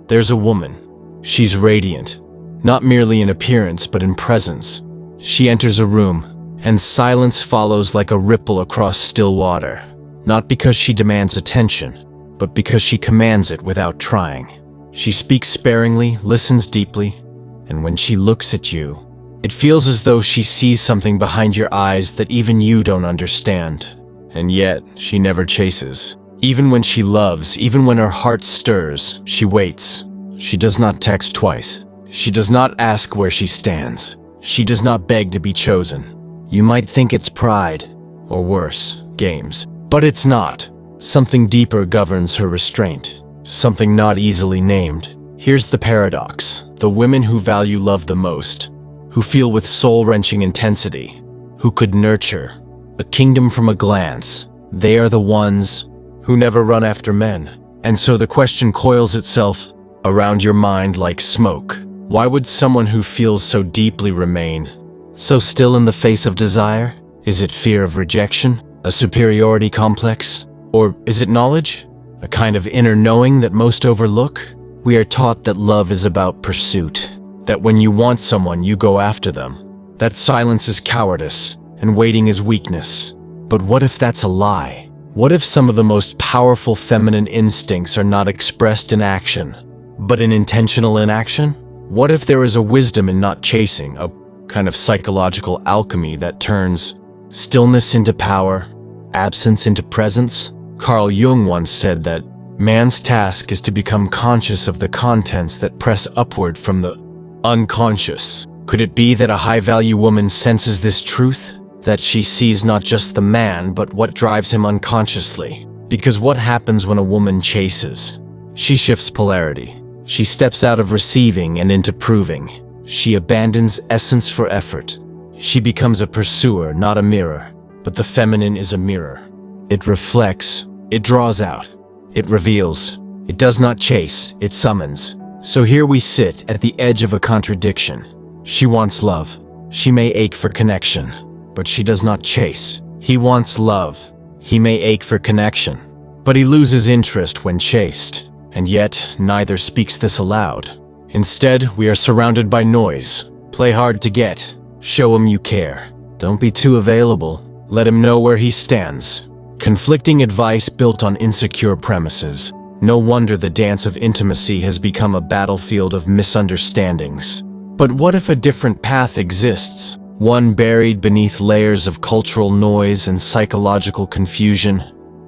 There's a woman. She's radiant, not merely in appearance but in presence. She enters a room, and silence follows like a ripple across still water. Not because she demands attention, but because she commands it without trying. She speaks sparingly, listens deeply, and when she looks at you, it feels as though she sees something behind your eyes that even you don't understand. And yet, she never chases. Even when she loves, even when her heart stirs, she waits. She does not text twice. She does not ask where she stands. She does not beg to be chosen. You might think it's pride, or worse, games. But it's not. Something deeper governs her restraint. Something not easily named. Here's the paradox. The women who value love the most, who feel with soul-wrenching intensity, who could nurture a kingdom from a glance, they are the ones who never run after men. And so the question coils itself around your mind like smoke. Why would someone who feels so deeply remain so still in the face of desire? Is it fear of rejection? A superiority complex? Or is it knowledge? A kind of inner knowing that most overlook? We are taught that love is about pursuit, that when you want someone, you go after them, that silence is cowardice and waiting is weakness. But what if that's a lie? What if some of the most powerful feminine instincts are not expressed in action, but in intentional inaction? What if there is a wisdom in not chasing, a kind of psychological alchemy that turns stillness into power, absence into presence? Carl Jung once said that man's task is to become conscious of the contents that press upward from the unconscious. Could it be that a high-value woman senses this truth? That she sees not just the man, but what drives him unconsciously? Because what happens when a woman chases? She shifts polarity. She steps out of receiving and into proving. She abandons essence for effort. She becomes a pursuer, not a mirror. But the feminine is a mirror. It reflects, it draws out, it reveals. It does not chase, it summons. So here we sit at the edge of a contradiction. She wants love. She may ache for connection, but she does not chase. He wants love. He may ache for connection, but he loses interest when chased. And yet, neither speaks this aloud. Instead, we are surrounded by noise. Play hard to get. Show him you care. Don't be too available. Let him know where he stands. Conflicting advice built on insecure premises. No wonder the dance of intimacy has become a battlefield of misunderstandings. But what if a different path exists? One buried beneath layers of cultural noise and psychological confusion?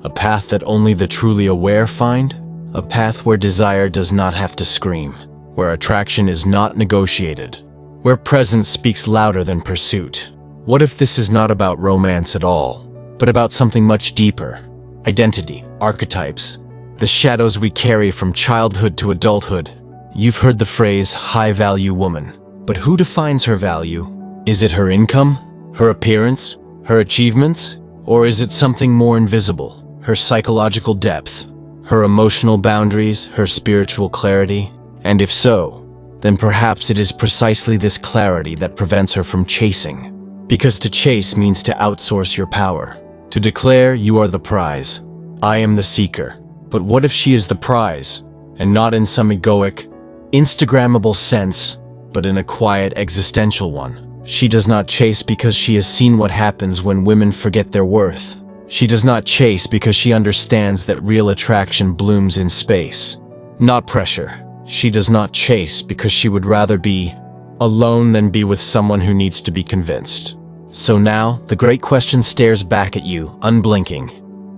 A path that only the truly aware find? A path where desire does not have to scream, where attraction is not negotiated, where presence speaks louder than pursuit. What if this is not about romance at all, but about something much deeper? Identity, archetypes, the shadows we carry from childhood to adulthood. You've heard the phrase high-value woman, but who defines her value? Is it her income, her appearance, her achievements, or is it something more invisible? Her psychological depth, her emotional boundaries, her spiritual clarity? And if so, then perhaps it is precisely this clarity that prevents her from chasing. Because to chase means to outsource your power, to declare you are the prize. I am the seeker. But what if she is the prize, and not in some egoic, Instagrammable sense, but in a quiet existential one? She does not chase because she has seen what happens when women forget their worth. She does not chase because she understands that real attraction blooms in space, not pressure. She does not chase because she would rather be alone than be with someone who needs to be convinced. So now, the great question stares back at you, unblinking.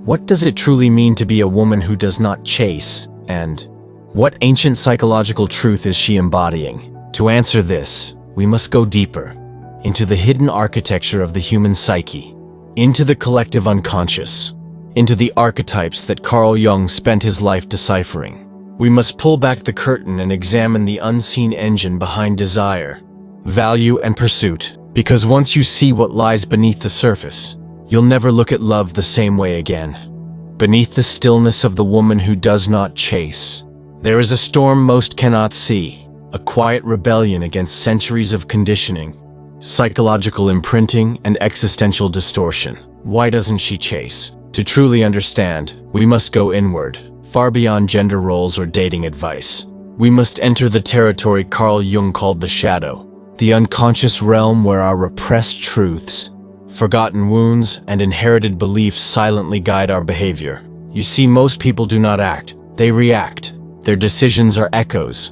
What does it truly mean to be a woman who does not chase, and what ancient psychological truth is she embodying? To answer this, we must go deeper, into the hidden architecture of the human psyche, into the collective unconscious, into the archetypes that Carl Jung spent his life deciphering. We must pull back the curtain and examine the unseen engine behind desire, value, and pursuit. Because once you see what lies beneath the surface, you'll never look at love the same way again. Beneath the stillness of the woman who does not chase, there is a storm most cannot see, a quiet rebellion against centuries of conditioning, psychological imprinting, and existential distortion. Why doesn't she chase? To truly understand, we must go inward, far beyond gender roles or dating advice. we must enter the territory Carl Jung called the shadow, the unconscious realm where our repressed truths, forgotten wounds, and inherited beliefs silently guide our behavior. You see, most people do not act, they react. Their decisions are echoes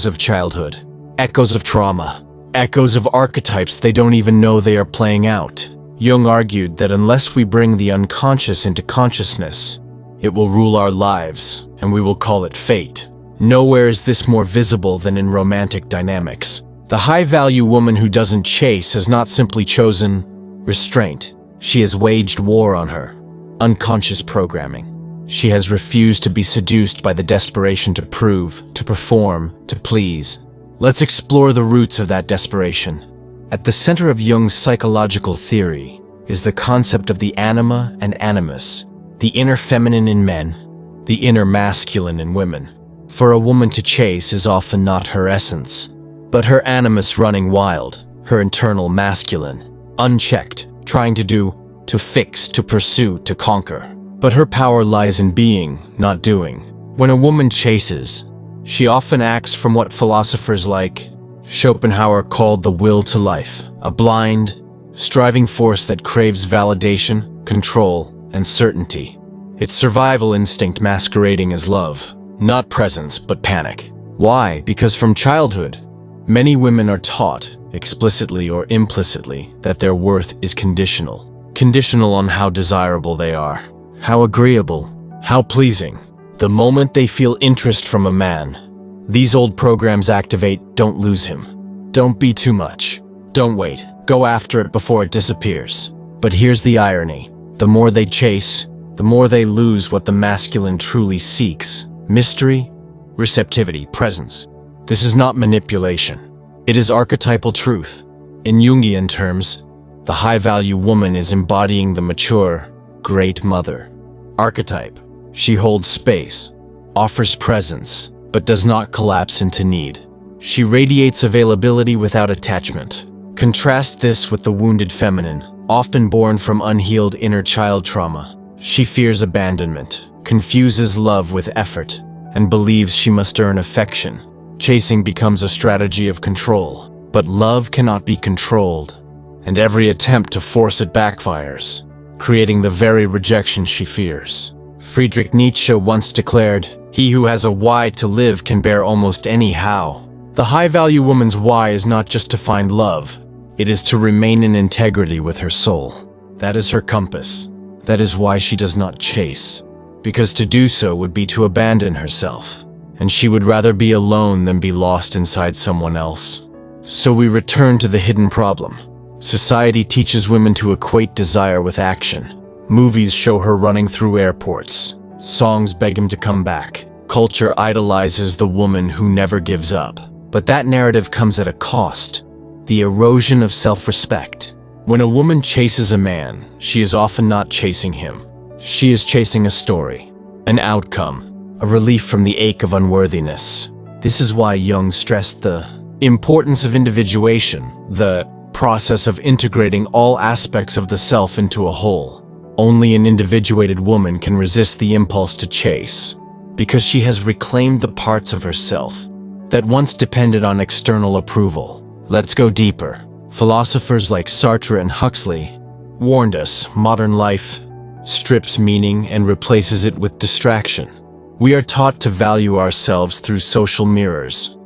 of childhood, echoes of trauma, echoes of archetypes they don't even know they are playing out. Jung argued that unless we bring the unconscious into consciousness, it will rule our lives, and we will call it fate. Nowhere is this more visible than in romantic dynamics. The high-value woman who doesn't chase has not simply chosen restraint. She has waged war on her unconscious programming. She has refused to be seduced by the desperation to prove, to perform, to please. Let's explore the roots of that desperation. At the center of Jung's psychological theory is the concept of the anima and animus, the inner feminine in men, the inner masculine in women. For a woman to chase is often not her essence, but her animus running wild, her internal masculine, unchecked, trying to do, to fix, to pursue, to conquer. But her power lies in being, not doing. When a woman chases, she often acts from what philosophers like Schopenhauer called the will to life, a blind, striving force that craves validation, control, and certainty. Its survival instinct masquerading as love, not presence but panic. Why? Because from childhood, many women are taught, explicitly or implicitly, that their worth is conditional. Conditional on how desirable they are, how agreeable, how pleasing. The moment they feel interest from a man, these old programs activate, don't lose him. Don't be too much. Don't wait. Go after it before it disappears. But here's the irony. The more they chase, the more they lose what the masculine truly seeks. Mystery, receptivity, presence. This is not manipulation. It is archetypal truth. In Jungian terms, the high-value woman is embodying the mature, great mother. Archetype. She holds space, offers presence, but does not collapse into need. She radiates availability without attachment. Contrast this with the wounded feminine, often born from unhealed inner child trauma. She fears abandonment, confuses love with effort, and believes she must earn affection. Chasing becomes a strategy of control, but love cannot be controlled, and every attempt to force it backfires, creating the very rejection she fears. Friedrich Nietzsche once declared, "He who has a why to live can bear almost any how." The high-value woman's why is not just to find love, it is to remain in integrity with her soul. That is her compass. That is why she does not chase, because to do so would be to abandon herself, and she would rather be alone than be lost inside someone else. So we return to the hidden problem. Society teaches women to equate desire with action. Movies show her running through airports. Songs beg him to come back. Culture idolizes the woman who never gives up. But that narrative comes at a cost: the erosion of self-respect. When a woman chases a man, she is often not chasing him. She is chasing a story, an outcome, a relief from the ache of unworthiness. This is why Jung stressed the importance of individuation, the process of integrating all aspects of the self into a whole. Only an individuated woman can resist the impulse to chase, because she has reclaimed the parts of herself that once depended on external approval. Let's go deeper. Philosophers like Sartre and Huxley warned us modern life strips meaning and replaces it with distraction. We are taught to value ourselves through social mirrors,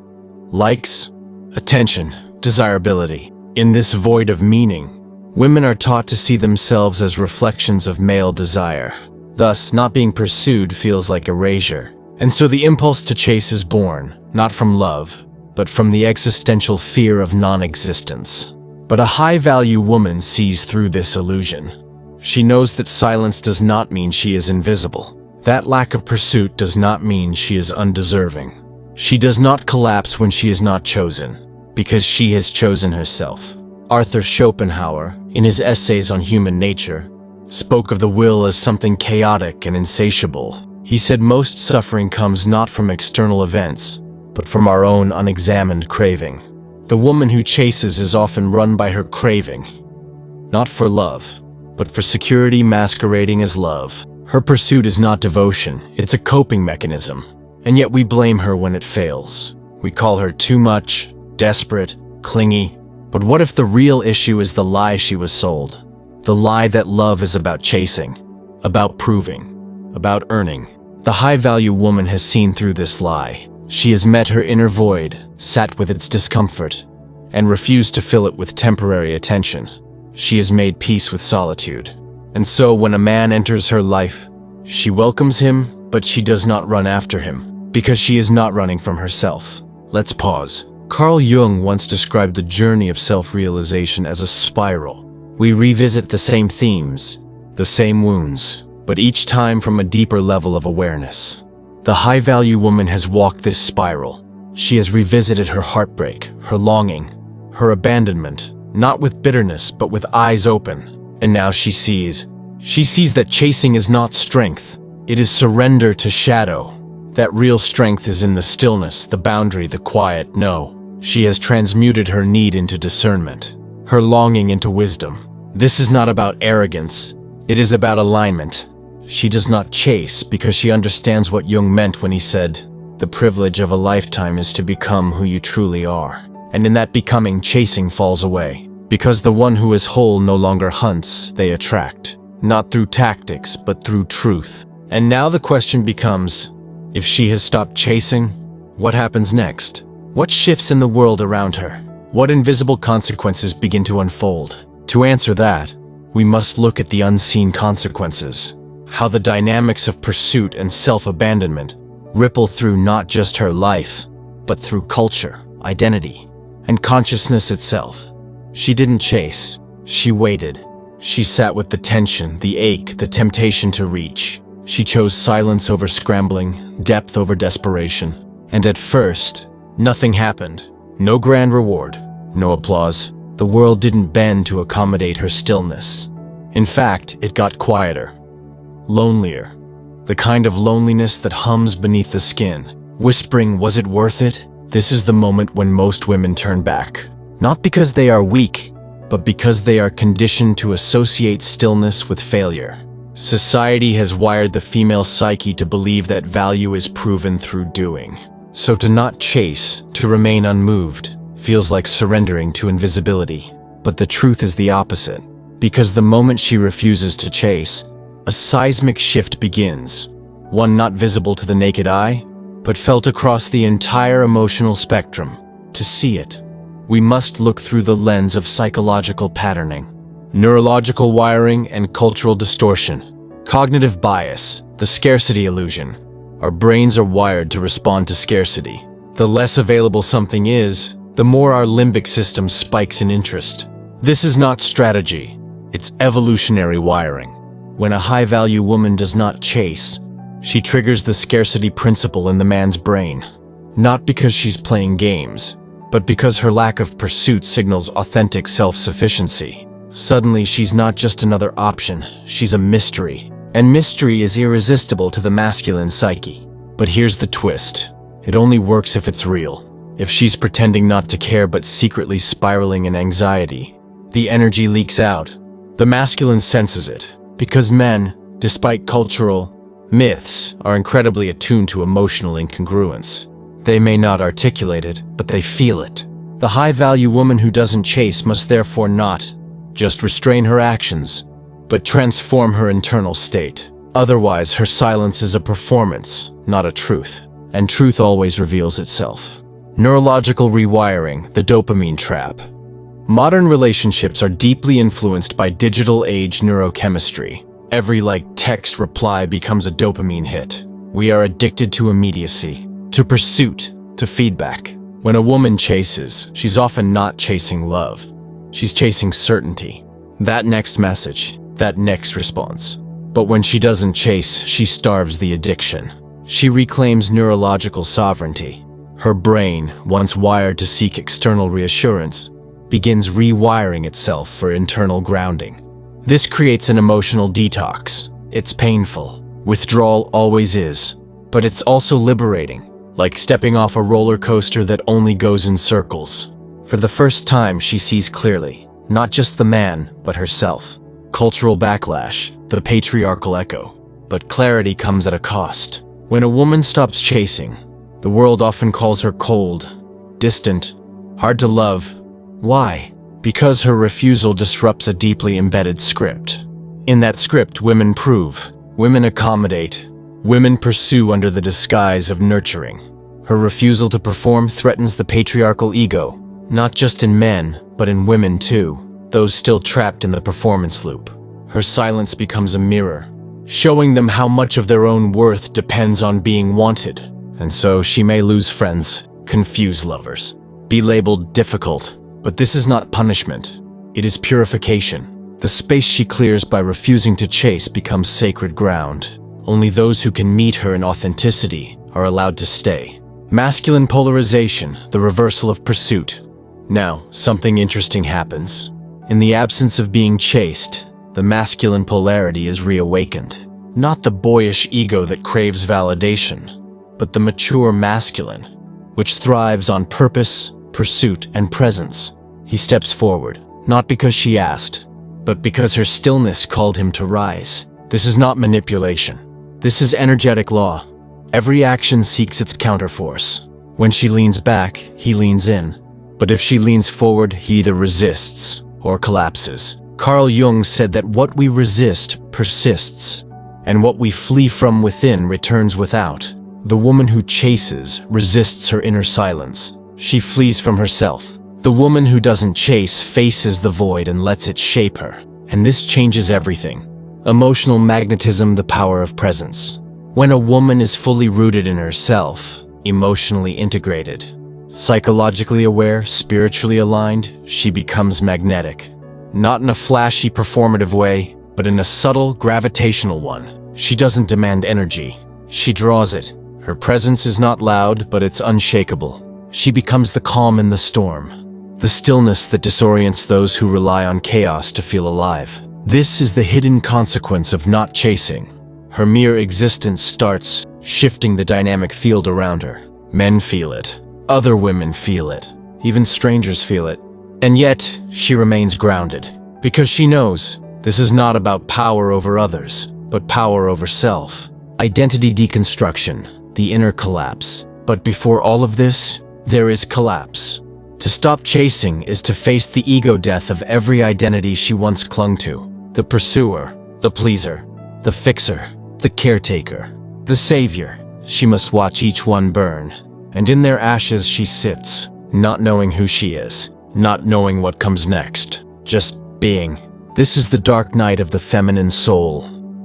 likes, attention, desirability. In this void of meaning, women are taught to see themselves as reflections of male desire. Thus, not being pursued feels like erasure. And so the impulse to chase is born, not from love, but from the existential fear of non-existence. But a high-value woman sees through this illusion. She knows that silence does not mean she is invisible. That lack of pursuit does not mean she is undeserving. She does not collapse when she is not chosen, because she has chosen herself. Arthur Schopenhauer, in his essays on human nature, spoke of the will as something chaotic and insatiable. He said most suffering comes not from external events, but from our own unexamined craving. The woman who chases is often run by her craving, not for love, but for security masquerading as love. Her pursuit is not devotion, it's a coping mechanism. and yet we blame her when it fails. We call her too much, desperate, clingy. But what if the real issue is the lie she was sold? The lie that love is about chasing, about proving, about earning. The high-value woman has seen through this lie. She has met her inner void, sat with its discomfort, and refused to fill it with temporary attention. She has made peace with solitude. And so when a man enters her life, she welcomes him, but she does not run after him, because she is not running from herself. Let's pause. Carl Jung once described the journey of self-realization as a spiral. We revisit the same themes, the same wounds, but each time from a deeper level of awareness. The high-value woman has walked this spiral. She has revisited her heartbreak, her longing, her abandonment, not with bitterness, but with eyes open. And now she sees that chasing is not strength. It is surrender to shadow. That real strength is in the stillness, the boundary, the quiet. No, she has transmuted her need into discernment, her longing into wisdom. This is not about arrogance. It is about alignment. She does not chase because she understands what Jung meant when he said, "The privilege of a lifetime is to become who you truly are." And in that becoming, chasing falls away. Because the one who is whole no longer hunts, they attract. Not through tactics, but through truth. And now the question becomes, if she has stopped chasing, what happens next? What shifts in the world around her? What invisible consequences begin to unfold? To answer that, we must look at the unseen consequences. How the dynamics of pursuit and self-abandonment ripple through not just her life, but through culture, identity, and consciousness itself. She didn't chase, she waited. She sat with the tension, the ache, the temptation to reach. She chose silence over scrambling, depth over desperation. And at first, nothing happened. No grand reward, no applause. The world didn't bend to accommodate her stillness. In fact, it got quieter, lonelier. The kind of loneliness that hums beneath the skin, whispering, "Was it worth it?" This is the moment when most women turn back. Not because they are weak, but because they are conditioned to associate stillness with failure. Society has wired the female psyche to believe that value is proven through doing. So to not chase, to remain unmoved, feels like surrendering to invisibility. But the truth is the opposite. Because the moment she refuses to chase, a seismic shift begins. One not visible to the naked eye, but felt across the entire emotional spectrum. To see it, we must look through the lens of psychological patterning, neurological wiring, and cultural distortion. Cognitive bias, the scarcity illusion. Our brains are wired to respond to scarcity. The less available something is, the more our limbic system spikes in interest. This is not strategy, it's evolutionary wiring. When a high-value woman does not chase, she triggers the scarcity principle in the man's brain. Not because she's playing games, but because her lack of pursuit signals authentic self-sufficiency. Suddenly, she's not just another option, she's a mystery. And mystery is irresistible to the masculine psyche. But here's the twist. It only works if it's real. If she's pretending not to care but secretly spiraling in anxiety, the energy leaks out. The masculine senses it. Because men, despite cultural myths, are incredibly attuned to emotional incongruence. They may not articulate it, but they feel it. The high-value woman who doesn't chase must therefore not just restrain her actions, but transform her internal state. Otherwise, her silence is a performance, not a truth. And truth always reveals itself. Neurological rewiring, the dopamine trap. Modern relationships are deeply influenced by digital age neurochemistry. Every text reply becomes a dopamine hit. We are addicted to immediacy, to pursuit, to feedback. When a woman chases, she's often not chasing love. She's chasing certainty. That next message, that next response. But when she doesn't chase, she starves the addiction. She reclaims neurological sovereignty. Her brain, once wired to seek external reassurance, begins rewiring itself for internal grounding. This creates an emotional detox. It's painful. Withdrawal always is. But it's also liberating, like stepping off a roller coaster that only goes in circles. For the first time, she sees clearly, not just the man, but herself. Cultural backlash, the patriarchal echo. But clarity comes at a cost. When a woman stops chasing, the world often calls her cold, distant, hard to love. Why? Because her refusal disrupts a deeply embedded script. In that script, women prove, women accommodate, women pursue under the disguise of nurturing. Her refusal to perform threatens the patriarchal ego, not just in men, but in women too, those still trapped in the performance loop. Her silence becomes a mirror, showing them how much of their own worth depends on being wanted. And so she may lose friends, confuse lovers, be labeled difficult. But this is not punishment. It is purification. The space she clears by refusing to chase becomes sacred ground. Only those who can meet her in authenticity are allowed to stay. Masculine polarization, the reversal of pursuit. Now, something interesting happens. In the absence of being chased, the masculine polarity is reawakened. Not the boyish ego that craves validation, but the mature masculine, which thrives on purpose, pursuit, and presence. He steps forward, not because she asked, but because her stillness called him to rise. This is not manipulation. This is energetic law. Every action seeks its counterforce. When she leans back, he leans in. But if she leans forward, he either resists or collapses. Carl Jung said that what we resist persists, and what we flee from within returns without. The woman who chases resists her inner silence. She flees from herself. The woman who doesn't chase faces the void and lets it shape her. And this changes everything. Emotional magnetism, the power of presence. When a woman is fully rooted in herself, emotionally integrated, psychologically aware, spiritually aligned, she becomes magnetic. Not in a flashy, performative way, but in a subtle, gravitational one. She doesn't demand energy. She draws it. Her presence is not loud, but it's unshakable. She becomes the calm in the storm, the stillness that disorients those who rely on chaos to feel alive. This is the hidden consequence of not chasing. Her mere existence starts shifting the dynamic field around her. Men feel it. Other women feel it. Even strangers feel it. And yet, she remains grounded, because she knows this is not about power over others, but power over self. Identity deconstruction, the inner collapse. But before all of this, there is collapse. To stop chasing is to face the ego death of every identity she once clung to. The pursuer, the pleaser, the fixer, the caretaker, the savior. She must watch each one burn. And in their ashes she sits, not knowing who she is, not knowing what comes next, just being. This is the dark night of the feminine soul,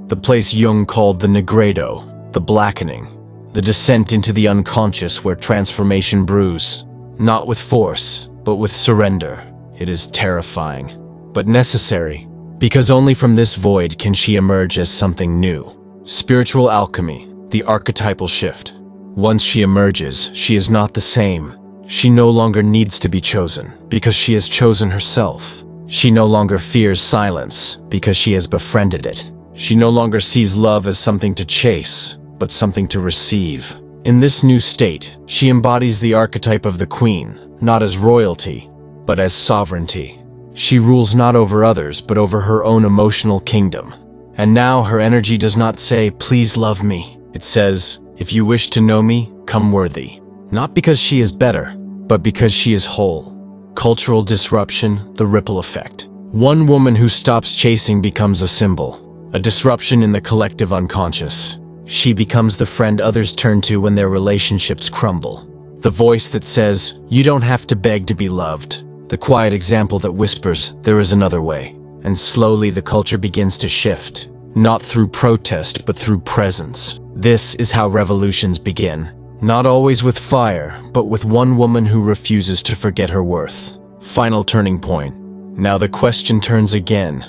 the place Jung called the nigredo, the blackening, the descent into the unconscious where transformation brews, not with force, but with surrender. It is terrifying, but necessary, because only from this void can she emerge as something new. Spiritual alchemy, the archetypal shift. Once she emerges, she is not the same. She no longer needs to be chosen, because she has chosen herself. She no longer fears silence, because she has befriended it. She no longer sees love as something to chase, but something to receive. In this new state, she embodies the archetype of the queen, not as royalty, but as sovereignty. She rules not over others, but over her own emotional kingdom. And now her energy does not say, "Please love me." It says, "If you wish to know me, come worthy." Not because she is better, but because she is whole. Cultural disruption, the ripple effect. One woman who stops chasing becomes a symbol, a disruption in the collective unconscious. She becomes the friend others turn to when their relationships crumble. The voice that says, "You don't have to beg to be loved." The quiet example that whispers, "There is another way." And slowly the culture begins to shift, not through protest, but through presence. This is how revolutions begin. Not always with fire, but with one woman who refuses to forget her worth. Final turning point. Now the question turns again,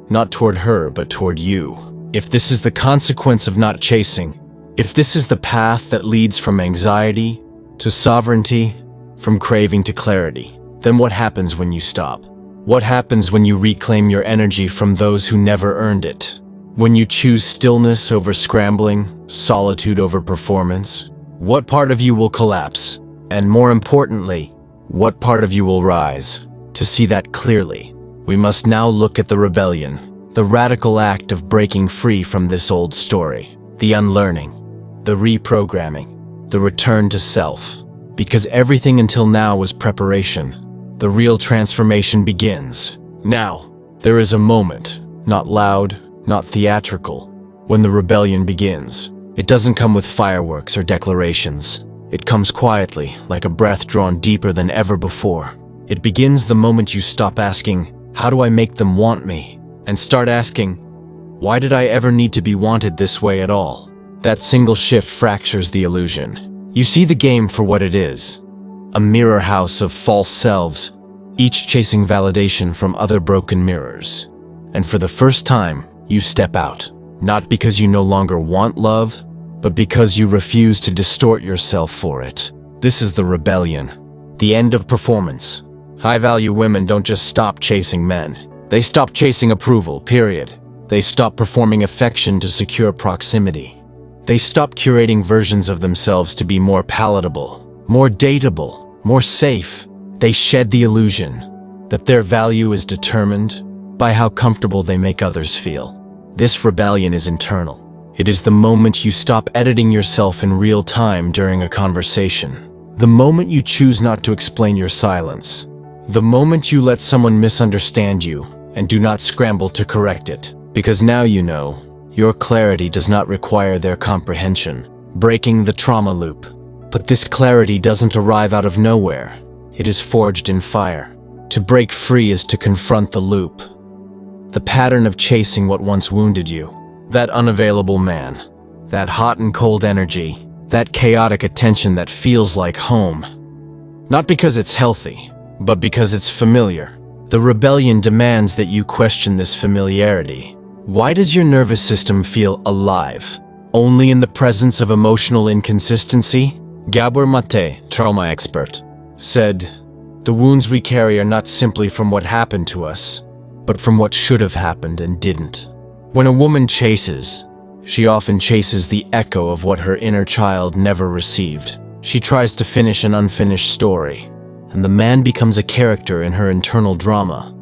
not toward her, but toward you. If this is the consequence of not chasing, if this is the path that leads from anxiety to sovereignty, from craving to clarity, then what happens when you stop? What happens when you reclaim your energy from those who never earned it? When you choose stillness over scrambling, solitude over performance? What part of you will collapse? And more importantly, what part of you will rise? To see that clearly, we must now look at the rebellion, the radical act of breaking free from this old story, the unlearning. the reprogramming, the return to self. Because everything until now was preparation, the real transformation begins. Now, there is a moment, not loud, not theatrical, when the rebellion begins. It doesn't come with fireworks or declarations. It comes quietly, like a breath drawn deeper than ever before. It begins the moment you stop asking, "How do I make them want me?" and start asking, "Why did I ever need to be wanted this way at all?" That single shift fractures the illusion. You see the game for what it is, a mirror house of false selves, each chasing validation from other broken mirrors. And for the first time, you step out, not because you no longer want love, but because you refuse to distort yourself for it. This is the rebellion, the end of performance. High-value women don't just stop chasing men. They stop chasing approval, period. They stop performing affection to secure proximity. They stop curating versions of themselves to be more palatable, more dateable, more safe. They shed the illusion that their value is determined by how comfortable they make others feel. This rebellion is internal. It is the moment you stop editing yourself in real time during a conversation. The moment you choose not to explain your silence. The moment you let someone misunderstand you and do not scramble to correct it. Because now you know, your clarity does not require their comprehension, breaking the trauma loop. But this clarity doesn't arrive out of nowhere. It is forged in fire. To break free is to confront the loop. The pattern of chasing what once wounded you. That unavailable man. That hot and cold energy. That chaotic attention that feels like home. Not because it's healthy, but because it's familiar. The rebellion demands that you question this familiarity. Why does your nervous system feel alive? Only in the presence of emotional inconsistency? Gabor Mate, trauma expert, said, "The wounds we carry are not simply from what happened to us, but from what should have happened and didn't." When a woman chases, she often chases the echo of what her inner child never received. She tries to finish an unfinished story, and the man becomes a character in her internal drama.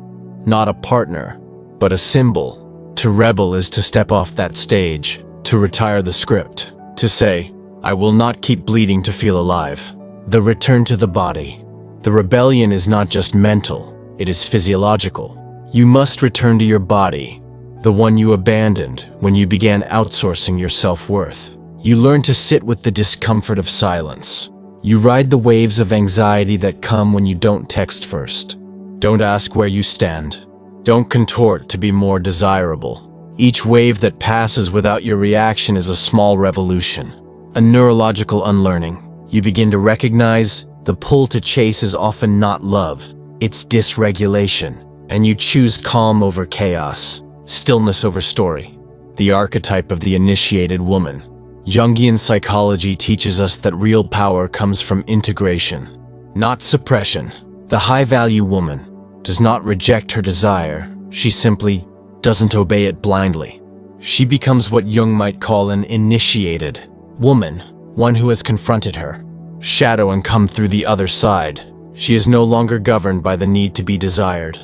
Not a partner, but a symbol. To rebel is to step off that stage, to retire the script, to say, "I will not keep bleeding to feel alive." The return to the body. The rebellion is not just mental, it is physiological. You must return to your body, the one you abandoned when you began outsourcing your self-worth. You learn to sit with the discomfort of silence. You ride the waves of anxiety that come when you don't text first. Don't ask where you stand. Don't contort to be more desirable. Each wave that passes without your reaction is a small revolution, a neurological unlearning. You begin to recognize the pull to chase is often not love, it's dysregulation, and you choose calm over chaos, stillness over story. The archetype of the initiated woman. Jungian psychology teaches us that real power comes from integration, not suppression. The high-value woman does not reject her desire, she simply doesn't obey it blindly. She becomes what Jung might call an initiated woman, one who has confronted her shadow and come through the other side. She is no longer governed by the need to be desired.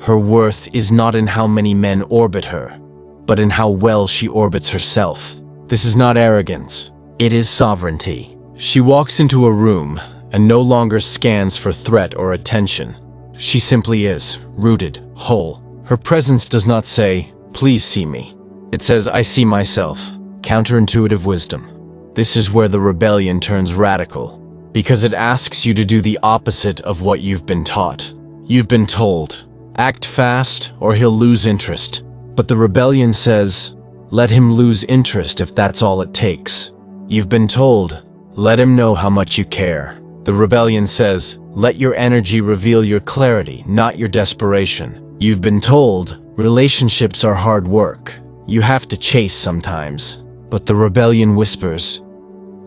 Her worth is not in how many men orbit her, but in how well she orbits herself. This is not arrogance, it is sovereignty. She walks into a room and no longer scans for threat or attention. She simply is, rooted, whole. Her presence does not say, "Please see me." It says, "I see myself." Counterintuitive wisdom. This is where the rebellion turns radical, because it asks you to do the opposite of what you've been taught. You've been told, act fast or he'll lose interest. But the rebellion says, let him lose interest if that's all it takes. You've been told, let him know how much you care. The rebellion says, let your energy reveal your clarity, not your desperation. You've been told, relationships are hard work. You have to chase sometimes. But the rebellion whispers,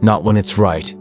not when it's right,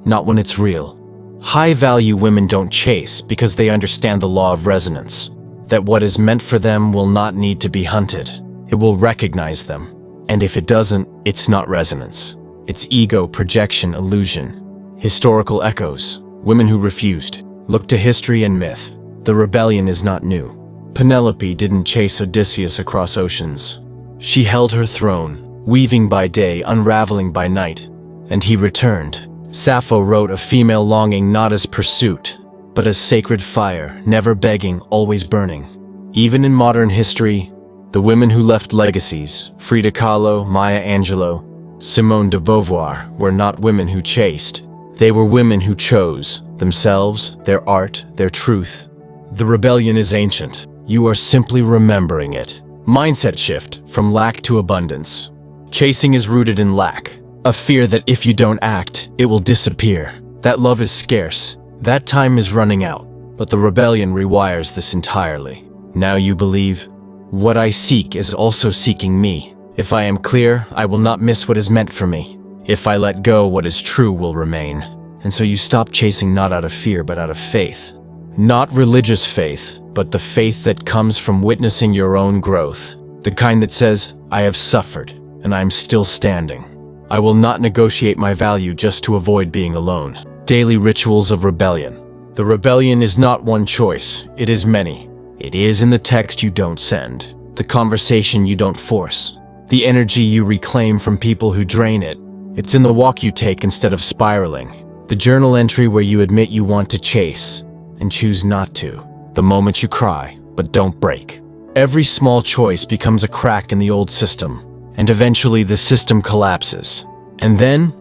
not when it's real. High-value women don't chase because they understand the law of resonance, that what is meant for them will not need to be hunted. It will recognize them. And if it doesn't, it's not resonance. It's ego, projection, illusion. Historical echoes. Women who refused. Look to history and myth. The rebellion is not new. Penelope didn't chase Odysseus across oceans. She held her throne, weaving by day, unraveling by night. and he returned. Sappho wrote of female longing not as pursuit, but as sacred fire, never begging, always burning. Even in modern history, the women who left legacies, Frida Kahlo, Maya Angelou, Simone de Beauvoir, were not women who chased. They were women who chose themselves, their art, their truth. The rebellion is ancient. You are simply remembering it. Mindset shift from lack to abundance. Chasing is rooted in lack, a fear that if you don't act, it will disappear. That love is scarce. That time is running out. But the rebellion rewires this entirely. Now you believe, what I seek is also seeking me. If I am clear, I will not miss what is meant for me. If I let go, what is true will remain. And so you stop chasing not out of fear, but out of faith. Not religious faith, but the faith that comes from witnessing your own growth. The kind that says, I have suffered, and I am still standing. I will not negotiate my value just to avoid being alone. Daily rituals of rebellion. The rebellion is not one choice, it is many. It is in the text you don't send, the conversation you don't force, the energy you reclaim from people who drain it. It's in the walk you take instead of spiraling, the journal entry where you admit you want to chase and choose not to, the moment you cry but don't break. Every small choice becomes a crack in the old system, and eventually the system collapses. And then,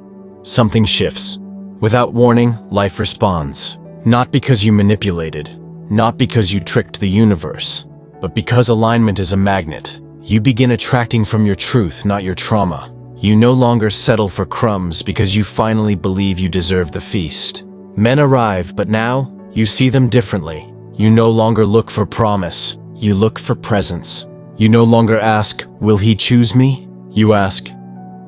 something shifts. Without warning, life responds. Not because you manipulated, not because you tricked the universe, but because alignment is a magnet. You begin attracting from your truth, not your trauma. You no longer settle for crumbs because you finally believe you deserve the feast. Men arrive, but now, you see them differently. You no longer look for promise, you look for presence. You no longer ask, will he choose me? You ask,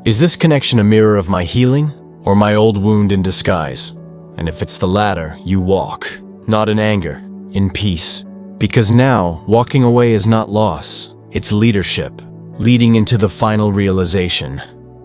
is this connection a mirror of my healing, or my old wound in disguise? And if it's the latter, you walk, not in anger, in peace. Because now, walking away is not loss, it's leadership, leading into the final realization.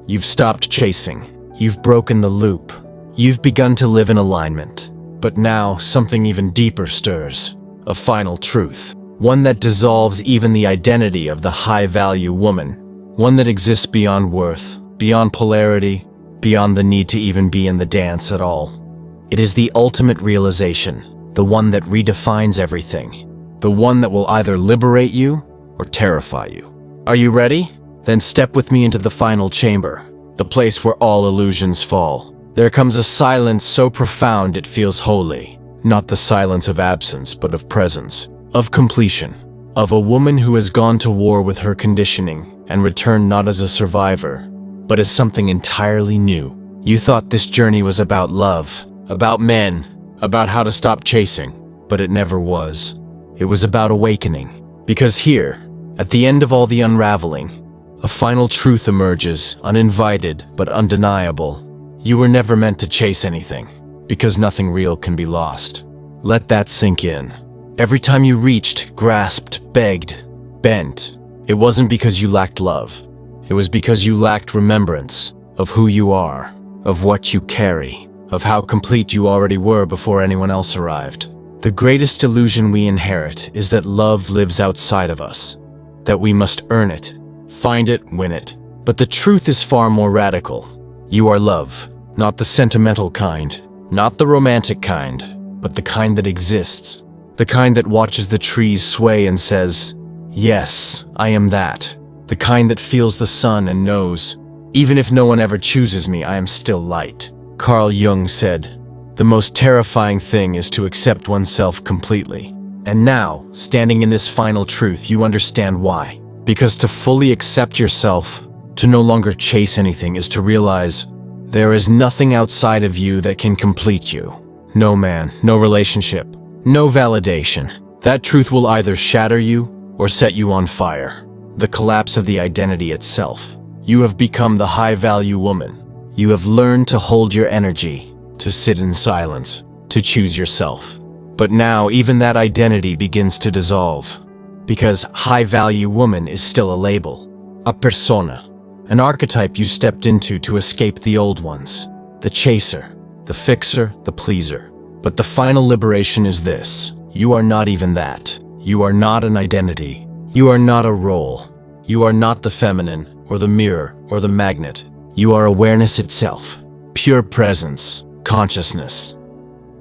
You've stopped chasing, you've broken the loop, you've begun to live in alignment. But now, something even deeper stirs, a final truth, one that dissolves even the identity of the high-value woman, one that exists beyond worth, beyond polarity, beyond the need to even be in the dance at all. It is the ultimate realization, the one that redefines everything, the one that will either liberate you or terrify you. Are you ready? Then step with me into the final chamber, the place where all illusions fall. There comes a silence so profound it feels holy, not the silence of absence but of presence, of completion, of a woman who has gone to war with her conditioning and returned not as a survivor, but as something entirely new. You thought this journey was about love, about men, about how to stop chasing, but it never was. It was about awakening. Because here, at the end of all the unraveling, a final truth emerges, uninvited but undeniable. You were never meant to chase anything, because nothing real can be lost. Let that sink in. Every time you reached, grasped, begged, bent, it wasn't because you lacked love. It was because you lacked remembrance of who you are, of what you carry, of how complete you already were before anyone else arrived. The greatest illusion we inherit is that love lives outside of us, that we must earn it, find it, win it. But the truth is far more radical. You are love, not the sentimental kind, not the romantic kind, but the kind that exists, the kind that watches the trees sway and says, yes, I am that. The kind that feels the sun and knows, even if no one ever chooses me, I am still light. Carl Jung said, the most terrifying thing is to accept oneself completely. And now, standing in this final truth, you understand why. Because to fully accept yourself, to no longer chase anything, is to realize there is nothing outside of you that can complete you. No man, no relationship, no validation. That truth will either shatter you or set you on fire. The collapse of the identity itself. You have become the high-value woman. You have learned to hold your energy, to sit in silence, to choose yourself. But now even that identity begins to dissolve. Because high-value woman is still a label, a persona, an archetype you stepped into to escape the old ones. The chaser, the fixer, the pleaser. But the final liberation is this. You are not even that. You are not an identity. You are not a role. You are not the feminine, or the mirror, or the magnet. You are awareness itself. pure presence, consciousness.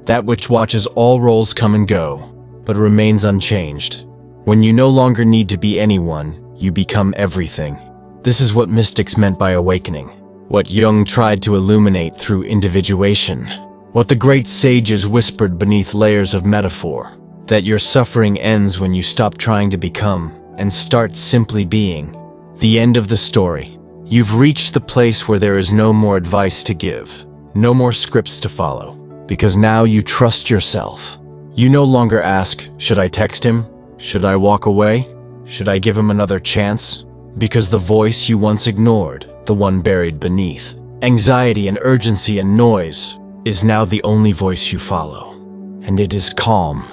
That which watches all roles come and go, but remains unchanged. When you no longer need to be anyone, you become everything. This is what mystics meant by awakening, what Jung tried to illuminate through individuation, what the great sages whispered beneath layers of metaphor, that your suffering ends when you stop trying to become and start simply being. The end of the story. You've reached the place where there is no more advice to give, no more scripts to follow, because now you trust yourself. You no longer ask, should I text him? Should I walk away? Should I give him another chance? Because the voice you once ignored, the one buried beneath anxiety and urgency and noise, is now the only voice you follow. And it is calm,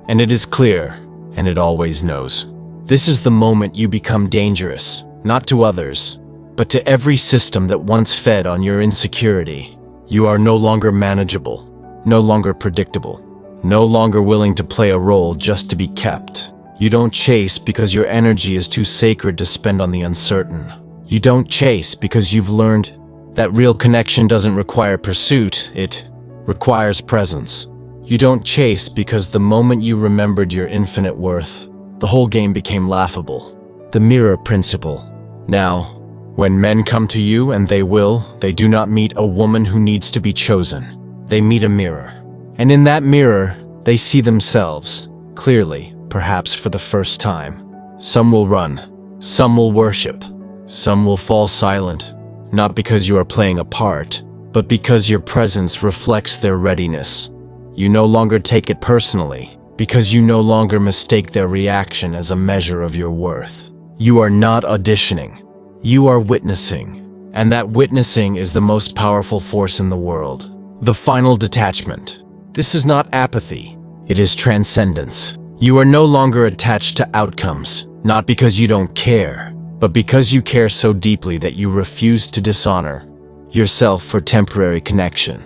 and it is clear, and it always knows. This is the moment you become dangerous, not to others, but to every system that once fed on your insecurity. You are no longer manageable, no longer predictable, no longer willing to play a role just to be kept. You don't chase because your energy is too sacred to spend on the uncertain. You don't chase because you've learned that real connection doesn't require pursuit, it requires presence. You don't chase because the moment you remembered your infinite worth, the whole game became laughable. The mirror principle. Now, when men come to you, and they will, they do not meet a woman who needs to be chosen. They meet a mirror. And in that mirror, they see themselves, clearly, perhaps for the first time. Some will run, some will worship, some will fall silent, not because you are playing a part, but because your presence reflects their readiness. You no longer take it personally, because you no longer mistake their reaction as a measure of your worth. You are not auditioning, you are witnessing, and that witnessing is the most powerful force in the world. The final detachment. This is not apathy, it is transcendence. You are no longer attached to outcomes, not because you don't care, but because you care so deeply that you refuse to dishonor yourself for temporary connection.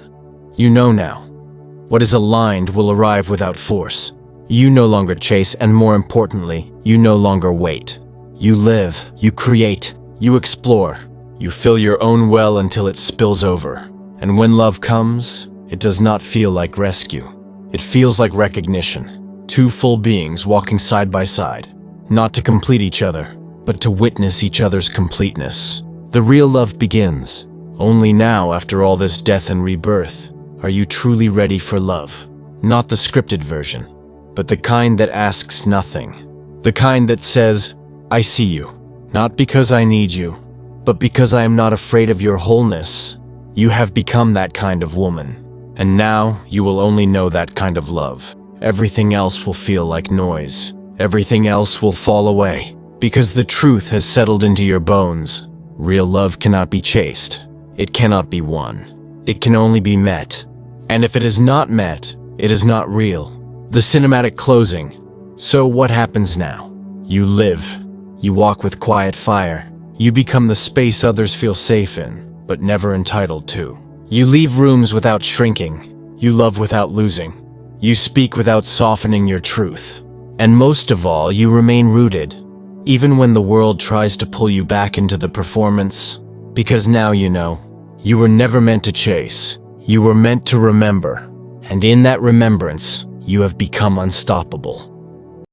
You know now. What is aligned will arrive without force. You no longer chase, and more importantly, you no longer wait. You live, you create, you explore, you fill your own well until it spills over. And when love comes, it does not feel like rescue. It feels like recognition. Two full beings walking side by side, not to complete each other, but to witness each other's completeness. The real love begins. Only now, after all this death and rebirth, are you truly ready for love. Not the scripted version, but the kind that asks nothing. The kind that says, I see you, not because I need you, but because I am not afraid of your wholeness. You have become that kind of woman, and now you will only know that kind of love. Everything else will feel like noise. Everything else will fall away, because the truth has settled into your bones. Real love cannot be chased. It cannot be won. It can only be met. And if it is not met, it is not real. The cinematic closing. So what happens now? You live. You walk with quiet fire. You become the space others feel safe in, but never entitled to. You leave rooms without shrinking. You love without losing. You speak without softening your truth. And most of all, you remain rooted, even when the world tries to pull you back into the performance. Because now you know, you were never meant to chase. You were meant to remember. And in that remembrance, you have become unstoppable.